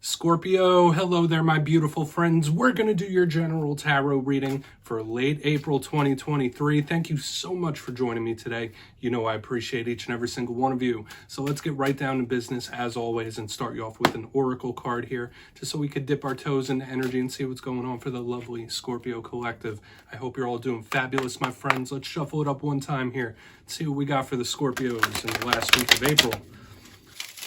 Scorpio, hello there, my beautiful friends. We're going to do your general tarot reading for late April 2023. Thank you so much for joining me today. You know I appreciate each and every single one of you. So let's get right down to business as always and start you off with an oracle card here, just so we could dip our toes into energy and see what's going on for the lovely Scorpio collective. I hope you're all doing fabulous, my friends. Let's shuffle it up one time here. See what we got for the Scorpios in the last week of April.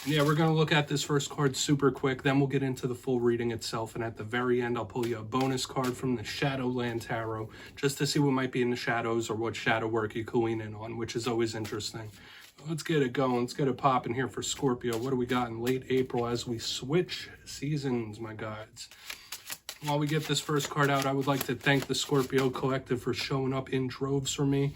Yeah, we're going to look at this first card super quick, then we'll get into the full reading itself, and at the very end I'll pull you a bonus card from the Shadowland Tarot, just to see what might be in the shadows or what shadow work you can lean in on, which is always interesting. Let's get it going, let's get it popping here for Scorpio. What do we got in late April as we switch seasons, my guides? While we get this first card out, I would like to thank the Scorpio collective for showing up in droves for me.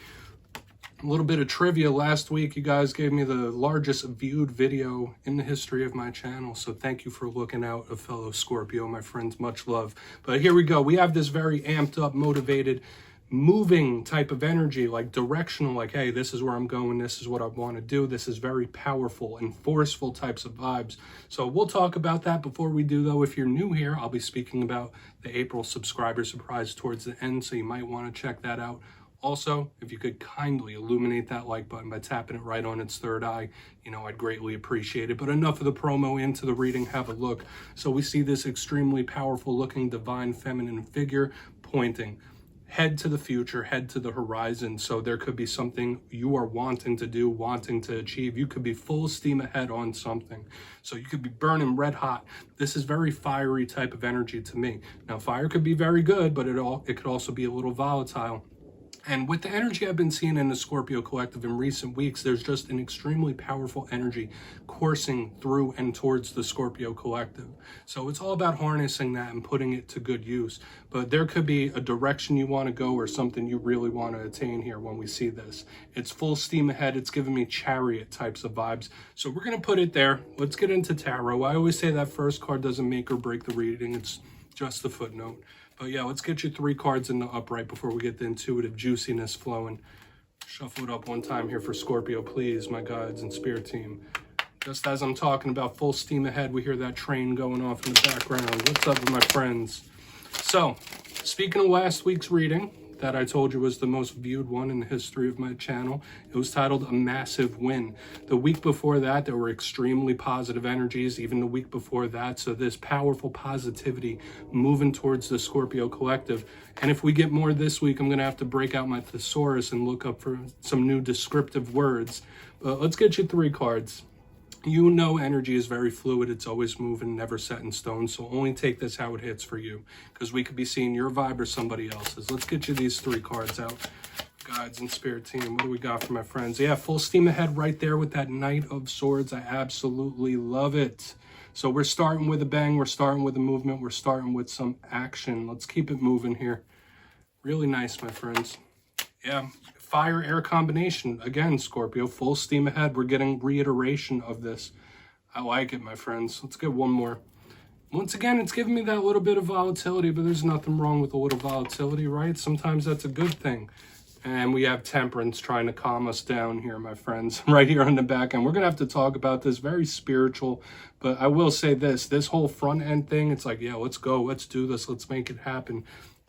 A little bit of trivia. Last week, you guys gave me the largest viewed video in the history of my channel. So thank you for looking out, a fellow Scorpio, my friends. Much love. But here we go. We have this very amped up, motivated, moving type of energy, like directional, like, hey, this is where I'm going. This is what I want to do. This is very powerful and forceful types of vibes. So we'll talk about that. Before we do, though, if you're new here, I'll be speaking about the April subscriber surprise towards the end. So you might want to check that out. Also, if you could kindly illuminate that like button by tapping it right on its third eye, I'd greatly appreciate it. But enough of the promo, into the reading, have a look. So we see this extremely powerful looking divine feminine figure pointing head to the future, head to the horizon. So there could be something you are wanting to do, wanting to achieve. You could be full steam ahead on something. So you could be burning red hot. This is very fiery type of energy to me. Now, fire could be very good, but it could also be a little volatile. And with the energy I've been seeing in the Scorpio collective in recent weeks, there's just an extremely powerful energy coursing through and towards the Scorpio collective. So it's all about harnessing that and putting it to good use. But there could be a direction you want to go or something you really want to attain here when we see this. It's full steam ahead. It's giving me chariot types of vibes. So we're going to put it there. Let's get into tarot. I always say that first card doesn't make or break the reading. It's just the footnote. But yeah, let's get you 3 cards in the upright before we get the intuitive juiciness flowing. Shuffle it up one time here for Scorpio, please, my guides and spirit team. Just as I'm talking about full steam ahead, we hear that train going off in the background. What's up with my friends? So, speaking of last week's reading, that I told you was the most viewed one in the history of my channel. It was titled A Massive Win. The week before that, there were extremely positive energies, even the week before that. So this powerful positivity moving towards the Scorpio collective. And if we get more this week, I'm going to have to break out my thesaurus and look up for some new descriptive words. But let's get you 3 cards. Energy is very fluid. It's always moving, never set in stone. So only take this how it hits for you, because we could be seeing your vibe or somebody else's. Let's get you these 3 cards out. Guides and spirit team, what do we got for my friends? Yeah, full steam ahead right there with that Knight of Swords. I absolutely love it. So we're starting with a bang. We're starting with a movement. We're starting with some action. Let's keep it moving here. Really nice, my friends. Yeah. Fire-air combination. Again, Scorpio, full steam ahead. We're getting reiteration of this. I like it, my friends. Let's get one more. Once again, it's giving me that little bit of volatility, but there's nothing wrong with a little volatility, right? Sometimes that's a good thing. And we have Temperance trying to calm us down here, my friends, right here on the back end. We're going to have to talk about this, very spiritual. But I will say this whole front end thing, it's like, yeah, let's go. Let's do this. Let's make it happen.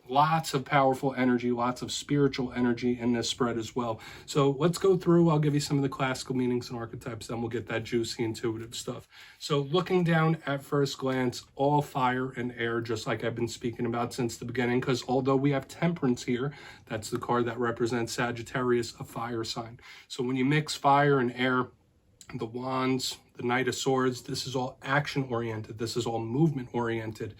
Lots of powerful energy, lots of spiritual energy in this spread as well. So let's go through. I'll give you some of the classical meanings and archetypes, then we'll get that juicy, intuitive stuff. So looking down at first glance, all fire and air, just like I've been speaking about since the beginning, because although we have Temperance here, that's the card that represents Sagittarius, a fire sign. So when you mix fire and air, the Wands, the Knight of Swords, this is all action-oriented. This is all movement-oriented.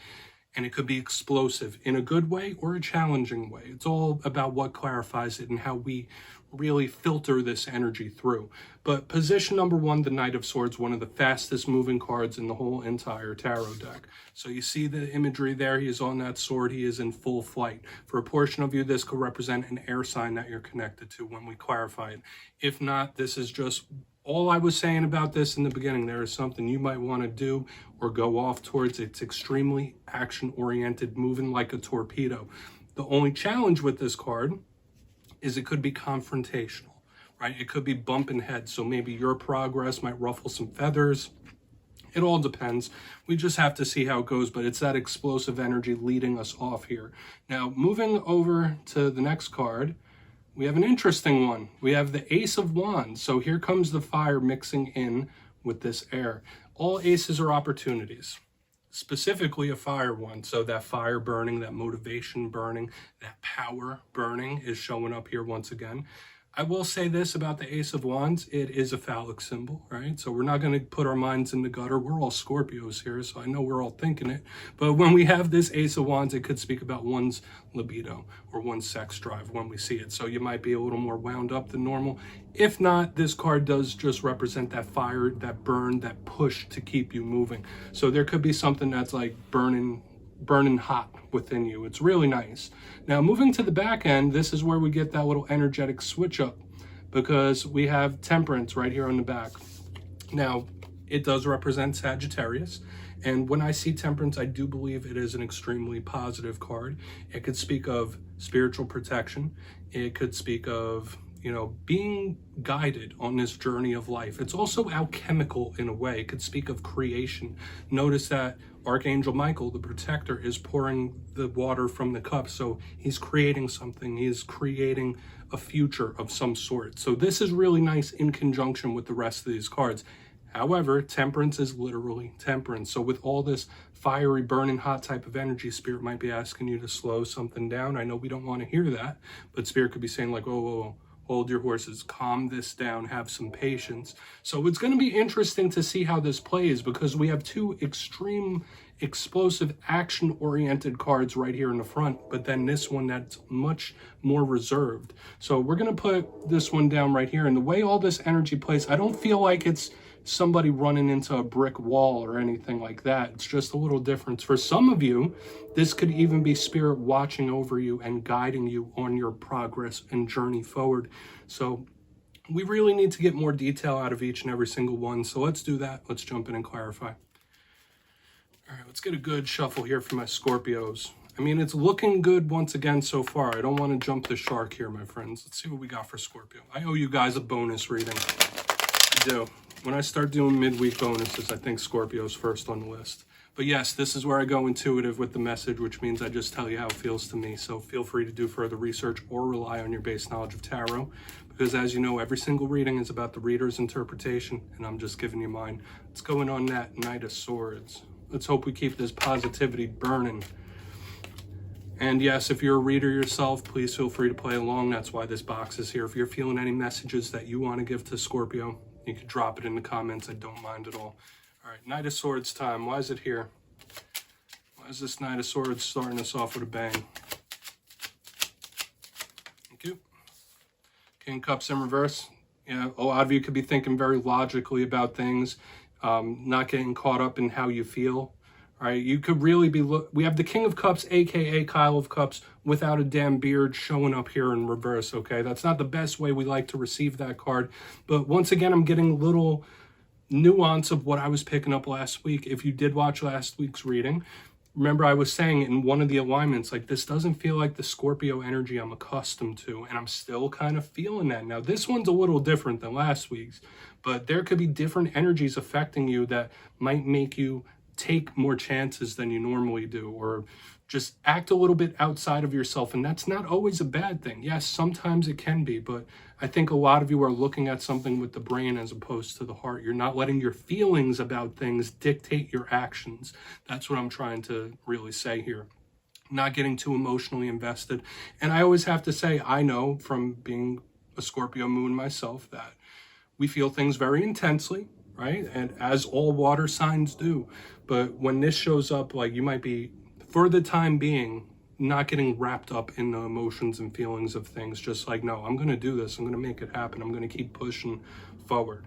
And it could be explosive in a good way or a challenging way. It's all about what clarifies it and how we really filter this energy through. But position number 1, the Knight of Swords, one of the fastest moving cards in the whole entire tarot deck. So you see the imagery there. He is on that sword. He is in full flight. For a portion of you, this could represent an air sign that you're connected to when we clarify it. If not, this is just all I was saying about this in the beginning. There is something you might want to do or go off towards. It's extremely action-oriented, moving like a torpedo. The only challenge with this card is it could be confrontational, right? It could be bumping heads. So maybe your progress might ruffle some feathers. It all depends. We just have to see how it goes, but it's that explosive energy leading us off here. Now, moving over to the next card, we have an interesting one. We have the Ace of Wands. So here comes the fire mixing in with this air. All aces are opportunities, specifically a fire one. So that fire burning, that motivation burning, that power burning is showing up here once again. I will say this about the Ace of Wands, it is a phallic symbol, right? So we're not going to put our minds in the gutter. We're all Scorpios here, so I know we're all thinking it. But when we have this Ace of Wands, it could speak about one's libido or one's sex drive when we see it. So you might be a little more wound up than normal. If not, this card does just represent that fire, that burn, that push to keep you moving. So there could be something that's like burning hot within you. It's really nice. Now, moving to the back end, this is where we get that little energetic switch up, because we have Temperance right here on the back. Now, it does represent Sagittarius, and when I see Temperance, I do believe it is an extremely positive card. It could speak of spiritual protection. It could speak of, you know, being guided on this journey of life. It's also alchemical in a way. It could speak of creation. Notice that Archangel Michael, the protector, is pouring the water from the cup. So he's creating something. He's creating a future of some sort. So this is really nice in conjunction with the rest of these cards. However, Temperance is literally temperance. So with all this fiery, burning hot type of energy, Spirit might be asking you to slow something down. I know we don't want to hear that, but Spirit could be saying like, whoa, whoa, whoa. Hold your horses, calm this down, have some patience. So it's going to be interesting to see how this plays, because we have two extreme, explosive, action-oriented cards right here in the front, but then this one that's much more reserved. So we're going to put this one down right here. And the way all this energy plays, I don't feel like it's somebody running into a brick wall or anything like that. It's just a little difference. For some of you, this could even be Spirit watching over you and guiding you on your progress and journey forward. So we really need to get more detail out of each and every single one. So let's do that. Let's jump in and clarify. All right, let's get a good shuffle here for my Scorpios. I mean, it's looking good once again so far. I don't want to jump the shark here, my friends. Let's see what we got for Scorpio. I owe you guys a bonus reading. I do. When I start doing midweek bonuses, I think Scorpio's first on the list. But yes, this is where I go intuitive with the message, which means I just tell you how it feels to me. So feel free to do further research or rely on your base knowledge of tarot, because as you know, every single reading is about the reader's interpretation, and I'm just giving you mine. Let's go in on that Knight of Swords. Let's hope we keep this positivity burning. And yes, if you're a reader yourself, please feel free to play along. That's why this box is here. If you're feeling any messages that you want to give to Scorpio, you can drop it in the comments. I don't mind at all. All right, Knight of Swords time. Why is it here? Why is this Knight of Swords starting us off with a bang? Thank you. King of Cups in reverse. Yeah, a lot of you could be thinking very logically about things, not getting caught up in how you feel. All right, you could really be, we have the King of Cups, aka Kyle of Cups, without a damn beard showing up here in reverse, okay? That's not the best way we like to receive that card. But once again, I'm getting a little nuance of what I was picking up last week. If you did watch last week's reading, remember I was saying in one of the alignments, like, this doesn't feel like the Scorpio energy I'm accustomed to, and I'm still kind of feeling that. Now, this one's a little different than last week's, but there could be different energies affecting you that might make you take more chances than you normally do, or just act a little bit outside of yourself. And that's not always a bad thing. Yes, sometimes it can be, but I think a lot of you are looking at something with the brain as opposed to the heart. You're not letting your feelings about things dictate your actions. That's what I'm trying to really say here. Not getting too emotionally invested. And I always have to say, I know from being a Scorpio moon myself that we feel things very intensely, right? And as all water signs do. But when this shows up, like, you might be, for the time being, not getting wrapped up in the emotions and feelings of things. Just like, no, I'm going to do this. I'm going to make it happen. I'm going to keep pushing forward.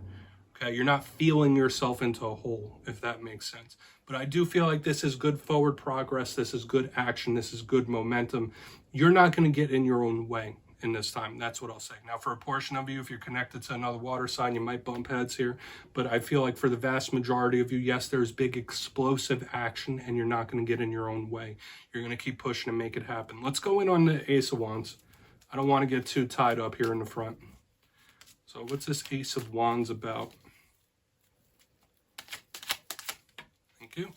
Okay, you're not feeling yourself into a hole, if that makes sense. But I do feel like this is good forward progress. This is good action. This is good momentum. You're not going to get in your own way in this time. That's what I'll say. Now, for a portion of you, if you're connected to another water sign, you might bump heads here. But I feel like for the vast majority of you, yes, there's big explosive action, and you're not going to get in your own way. You're going to keep pushing and make it happen. Let's go in on the Ace of Wands. I don't want to get too tied up here in the front. So what's this Ace of Wands about? you.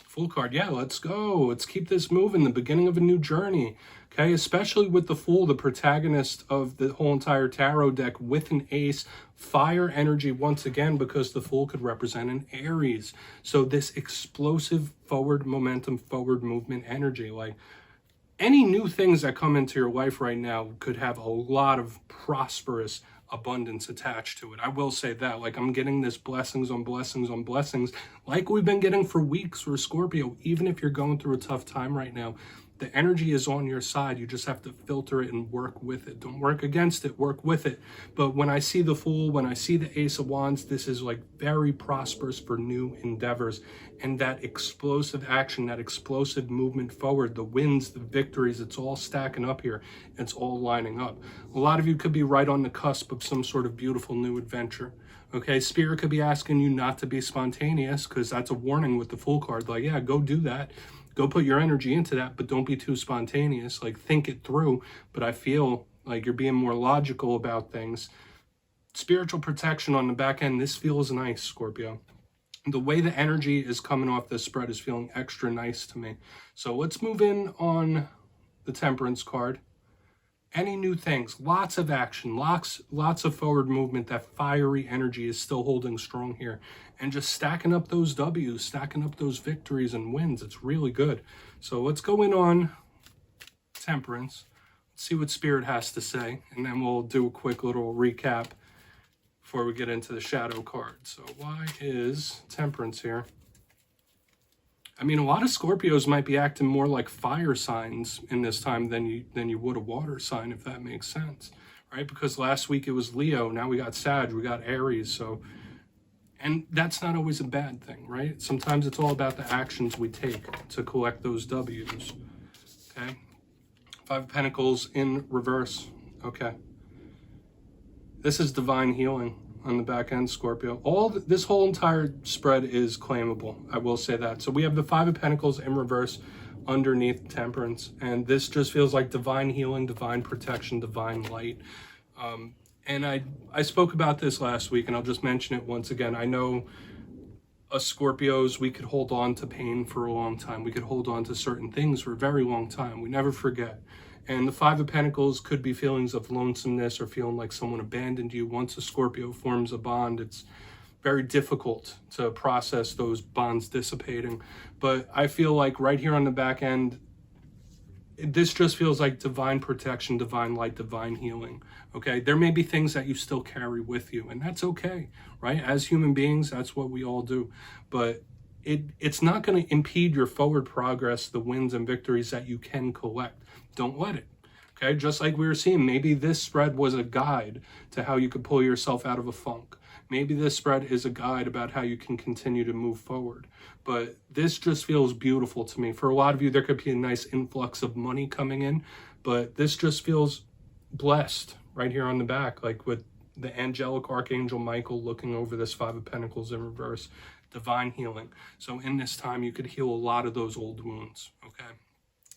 Full card. Yeah, let's go. Let's keep this moving. The beginning of a new journey. Okay, especially with the Fool, the protagonist of the whole entire tarot deck, with an ace. Fire energy once again, because the Fool could represent an Aries. So this explosive forward momentum, forward movement energy. Like, any new things that come into your life right now could have a lot of prosperous abundance attached to it. I will say that. Like, I'm getting this blessings on blessings on blessings, like we've been getting for weeks for Scorpio. Even if you're going through a tough time right now, the energy is on your side. You just have to filter it and work with it. Don't work against it, work with it. But when I see the Fool, when I see the Ace of Wands, this is like very prosperous for new endeavors. And that explosive action, that explosive movement forward, the wins, the victories, it's all stacking up here. It's all lining up. A lot of you could be right on the cusp of some sort of beautiful new adventure. Okay, Spirit could be asking you not to be spontaneous, because that's a warning with the Fool card. Like, yeah, go do that. Go put your energy into that, but don't be too spontaneous. Like, think it through. But I feel like you're being more logical about things. Spiritual protection on the back end. This feels nice, Scorpio. The way the energy is coming off this spread is feeling extra nice to me. So let's move in on the Temperance card. Any new things, lots of action, lots of forward movement. That fiery energy is still holding strong here. And just stacking up those W's, stacking up those victories and wins. It's really good. So let's go in on Temperance. Let's see what Spirit has to say. And then we'll do a quick little recap before we get into the shadow card. So why is Temperance here? I mean, a lot of Scorpios might be acting more like fire signs in this time than you would a water sign, if that makes sense, right? Because last week it was Leo, now we got Sag, we got Aries, so, and that's not always a bad thing, right? Sometimes it's all about the actions we take to collect those W's, okay? Five of Pentacles in reverse, okay. This is divine healing on the back end, Scorpio. This whole entire spread is claimable, I will say that. So we have the Five of Pentacles in reverse underneath Temperance, and this just feels like divine healing, divine protection, divine light. And I spoke about this last week, and I'll just mention it once again. I know us Scorpios, we could hold on to pain for a long time. We could hold on to certain things for a very long time. We never forget. And the Five of Pentacles could be feelings of lonesomeness or feeling like someone abandoned you. Once a Scorpio forms a bond, it's very difficult to process those bonds dissipating. But I feel like right here on the back end, this just feels like divine protection, divine light, divine healing. Okay, there may be things that you still carry with you, and that's okay, right? As human beings, that's what we all do. But it's not going to impede your forward progress, the wins and victories that you can collect. Don't let it. Okay, just like we were seeing, maybe this spread was a guide to how you could pull yourself out of a funk. Maybe this spread is a guide about how you can continue to move forward. But this just feels beautiful to me. For a lot of you, there could be a nice influx of money coming in, but this just feels blessed right here on the back, like with the angelic archangel Michael looking over this Five of Pentacles in reverse. Divine healing. So in this time, you could heal a lot of those old wounds, okay?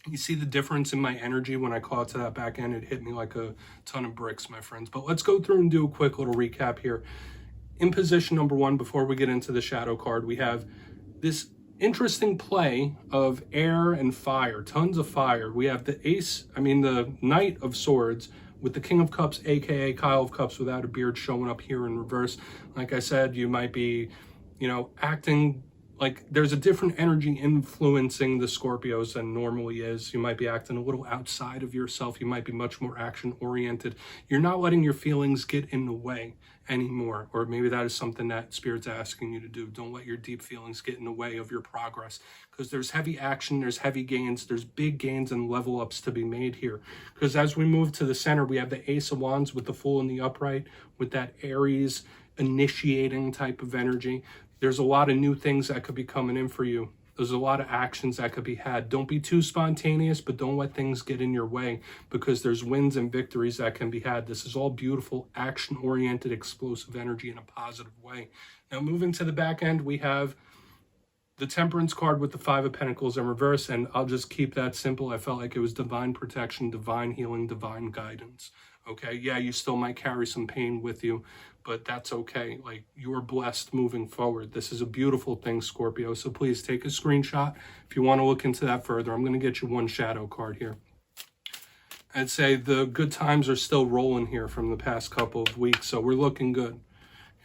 You see the difference in my energy when I caught to that back end? It hit me like a ton of bricks, my friends. But let's go through and do a quick little recap here. In position number one, before we get into the shadow card, we have this interesting play of air and fire, tons of fire. We have the Knight of Swords with the King of Cups, aka Kyle of Cups without a beard, showing up here in reverse. Like I said, you might be acting like there's a different energy influencing the Scorpios than normally is. You might be acting a little outside of yourself. You might be much more action oriented. You're not letting your feelings get in the way anymore. Or maybe that is something that Spirit's asking you to do. Don't let your deep feelings get in the way of your progress, because there's heavy action, there's heavy gains, there's big gains and level ups to be made here. Because as we move to the center, we have the Ace of Wands with the Fool in the upright, with that Aries initiating type of energy. There's a lot of new things that could be coming in for you. There's a lot of actions that could be had. Don't be too spontaneous, but don't let things get in your way, because there's wins and victories that can be had. This is all beautiful, action-oriented, explosive energy in a positive way. Now, moving to the back end, we have the Temperance card with the Five of Pentacles in reverse, and I'll just keep that simple. I felt like it was divine protection, divine healing, divine guidance. Okay, yeah, you still might carry some pain with you, but that's okay. Like, you're blessed moving forward. This is a beautiful thing, Scorpio. So please take a screenshot if you want to look into that further. I'm going to get you one shadow card here. I'd say the good times are still rolling here from the past couple of weeks, so we're looking good.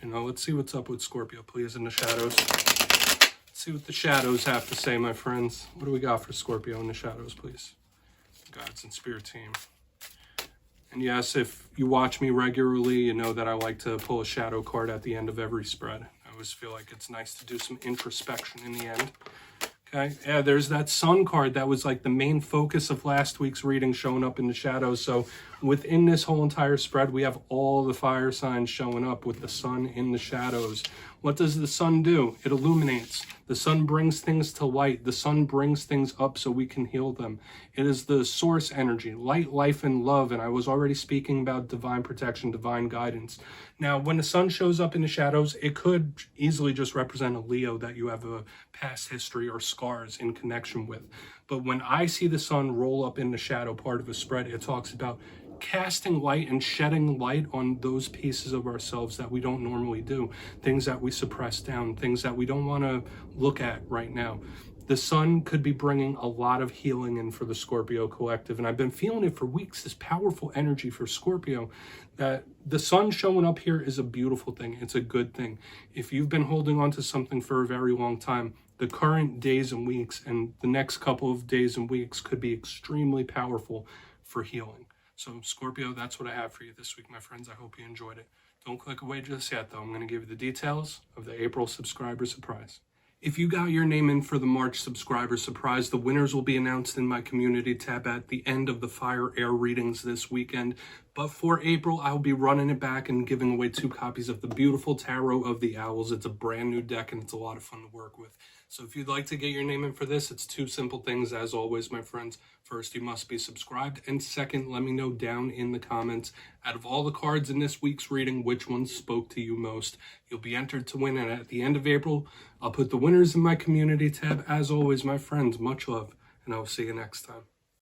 You know, let's see what's up with Scorpio, please, in the shadows. Let's see what the shadows have to say, my friends. What do we got for Scorpio in the shadows, please? Gods and Spirit team. And yes, if you watch me regularly, you know that I like to pull a shadow card at the end of every spread. I always feel like it's nice to do some introspection in the end. Okay, yeah, there's that sun card that was like the main focus of last week's reading showing up in the shadows. So within this whole entire spread, we have all the fire signs showing up with the sun in the shadows. What does the sun do? It illuminates. The sun brings things to light. The sun brings things up so we can heal them. It is the source energy, light, life, and love. And I was already speaking about divine protection, divine guidance. Now, when the sun shows up in the shadows, it could easily just represent a Leo that you have a past history or scars in connection with. But when I see the sun roll up in the shadow part of a spread, it talks about casting light and shedding light on those pieces of ourselves that we don't normally do, things that we suppress down, things that we don't want to look at right now. The sun could be bringing a lot of healing in for the Scorpio collective, and I've been feeling it for weeks, this powerful energy for Scorpio, that the sun showing up here is a beautiful thing. It's a good thing. If you've been holding on to something for a very long time, the current days and weeks and the next couple of days and weeks could be extremely powerful for healing. So Scorpio, that's what I have for you this week, my friends. I hope you enjoyed it. Don't click away just yet, though. I'm going to give you the details of the April subscriber surprise. If you got your name in for the March subscriber surprise, the winners will be announced in my community tab at the end of the Fire Air readings this weekend. But for April, I'll be running it back and giving away 2 copies of the beautiful Tarot of the Owls. It's a brand new deck and it's a lot of fun to work with. So if you'd like to get your name in for this, it's 2 simple things as always, my friends. First, you must be subscribed. And second, let me know down in the comments, out of all the cards in this week's reading, which ones spoke to you most. You'll be entered to win. And at the end of April, I'll put the winners in my community tab. As always, my friends, much love. And I'll see you next time.